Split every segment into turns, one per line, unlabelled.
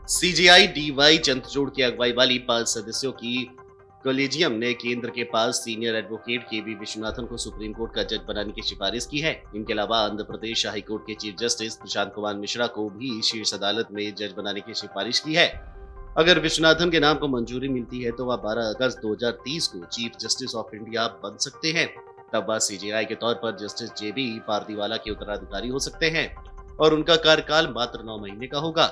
CJI D Y Chandrachud की अगुवाई वाली 5 सदस्यों की कॉलेजियम ने केंद्र के पास सीनियर एडवोकेट के विश्वनाथन को सुप्रीम कोर्ट का जज बनाने की सिफारिश की है। इनके अलावा आंध्र प्रदेश हाई कोर्ट के चीफ जस्टिस प्रशांत कुमार मिश्रा को भी शीर्ष अदालत में जज बनाने की सिफारिश की है। अगर विश्वनाथन के नाम को मंजूरी मिलती है तो वह 12 अगस्त 2030 को चीफ जस्टिस ऑफ इंडिया बन सकते हैं। तब वह सीजेआई के तौर पर जस्टिस जेबी पारदीवाला के उत्तराधिकारी हो सकते हैं और उनका कार्यकाल मात्र 9 महीने का होगा।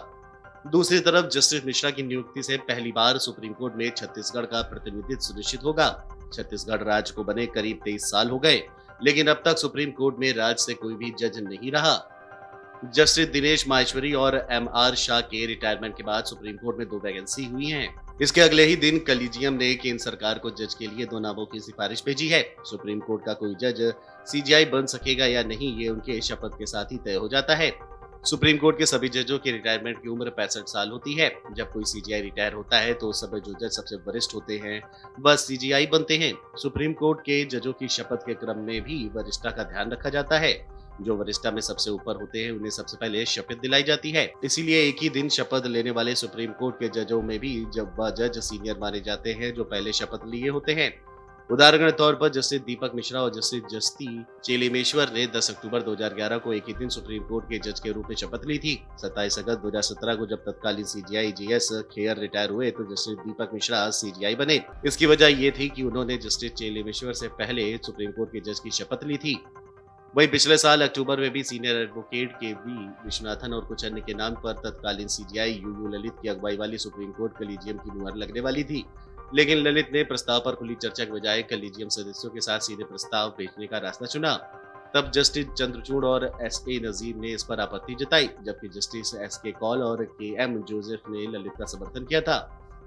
दूसरी तरफ जस्टिस मिश्रा की नियुक्ति से पहली बार सुप्रीम कोर्ट में छत्तीसगढ़ का प्रतिनिधित्व सुनिश्चित होगा। छत्तीसगढ़ राज्य को बने करीब 23 साल हो गए, लेकिन अब तक सुप्रीम कोर्ट में राज्य से कोई भी जज नहीं रहा। जस्टिस दिनेश माहेश्वरी और एमआर शाह के रिटायरमेंट के बाद सुप्रीम कोर्ट में 2 वैकेंसी हुई हैं। इसके अगले ही दिन कॉलेजियम ने केंद्र सरकार को जज के लिए 2 नामों की सिफारिश भेजी है। सुप्रीम कोर्ट का कोई जज सीजेआई बन सकेगा या नहीं, ये उनके शपथ के साथ ही तय हो जाता है। सुप्रीम कोर्ट के सभी जजों के रिटायरमेंट की उम्र 65 साल होती है। जब कोई सीजीआई रिटायर होता है तो उस समय जो जज सबसे वरिष्ठ होते हैं वह सीजीआई बनते हैं। सुप्रीम कोर्ट के जजों की शपथ के क्रम में भी वरिष्ठता का ध्यान रखा जाता है। जो वरिष्ठता में सबसे ऊपर होते हैं उन्हें सबसे पहले शपथ दिलाई जाती है। इसीलिए एक ही दिन शपथ लेने वाले सुप्रीम कोर्ट के जजों में भी जब वह जज सीनियर माने जाते हैं जो पहले शपथ लिए होते हैं। उदाहरण के तौर पर जस्टिस दीपक मिश्रा और जस्टिस जस्ती चेलीमेश्वर ने 10 अक्टूबर 2011 को एक ही दिन सुप्रीम कोर्ट के जज के रूप में शपथ ली थी। 27 अगस्त 2017 को जब तत्कालीन सीजीआई जीएस खेयर रिटायर हुए तो जस्टिस दीपक मिश्रा सीजीआई बने। इसकी वजह ये थी कि उन्होंने जस्टिस चेलीमेश्वर से पहले सुप्रीम कोर्ट के जज की शपथ ली थी। वहीं पिछले साल अक्टूबर में भी सीनियर एडवोकेट विश्वनाथन और कुछ अन्य के नाम पर तत्कालीन सीजीआई यूयू ललित की अगुवाई वाली सुप्रीम कोर्ट कॉलेजियम की मुहर लगने वाली थी, लेकिन ललित ने प्रस्ताव पर खुली चर्चा के बजाय कॉलेजियम सदस्यों के साथ सीधे प्रस्ताव भेजने का रास्ता चुना। तब जस्टिस चंद्रचूड़ और एस.ए. नजीर ने इस पर आपत्ति जताई, जबकि जस्टिस एस.के. कौल और के.एम. जोसेफ ने ललित का समर्थन किया था।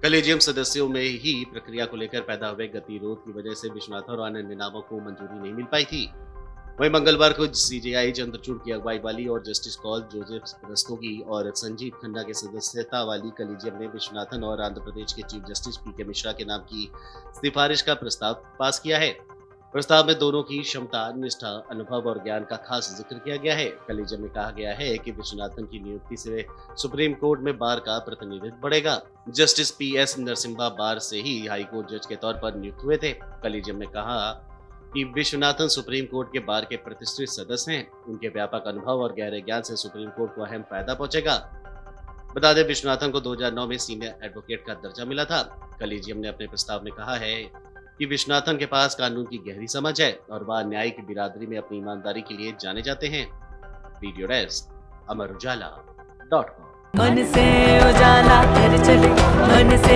कॉलेजियम सदस्यों में ही प्रक्रिया को लेकर पैदा हुए गतिरोध की वजह से विश्वनाथन और अन्य नामों को मंजूरी नहीं मिल पाई थी। वहीं मंगलवार को सीजेआई चंद्रचूड़ की अगुवाई वाली और जस्टिस कौल, जोसेफ रस्तोगी और संजीव खन्ना के सदस्यता वाली कॉलेजियम ने विश्वनाथन और आंध्र प्रदेश के चीफ जस्टिस पी.के. मिश्रा के नाम की सिफारिश का प्रस्ताव पास किया है। प्रस्ताव में दोनों की क्षमता, निष्ठा, अनुभव और ज्ञान का खास जिक्र किया गया है। कॉलेजियम में कहा गया है कि विश्वनाथन की नियुक्ति से सुप्रीम कोर्ट में बार का प्रतिनिधित्व बढ़ेगा। Justice PS. नरसिम्हा बार से ही हाई कोर्ट जज के तौर पर नियुक्त हुए थे। कॉलेजियम ने कहा कि विश्वनाथन सुप्रीम कोर्ट के बार के प्रतिष्ठित सदस्य हैं। उनके व्यापक अनुभव और गहरे ज्ञान से सुप्रीम कोर्ट को अहम फायदा पहुंचेगा। बता दें, विश्वनाथन को 2009 में सीनियर एडवोकेट का दर्जा मिला था। कॉलेजियम ने अपने प्रस्ताव में कहा है कि विश्वनाथन के पास कानून की गहरी समझ है और वह न्यायिक बिरादरी में अपनी ईमानदारी के लिए जाने जाते हैं। Video desk Amar Ujala .com।
मन से उजाला कर चले, मन से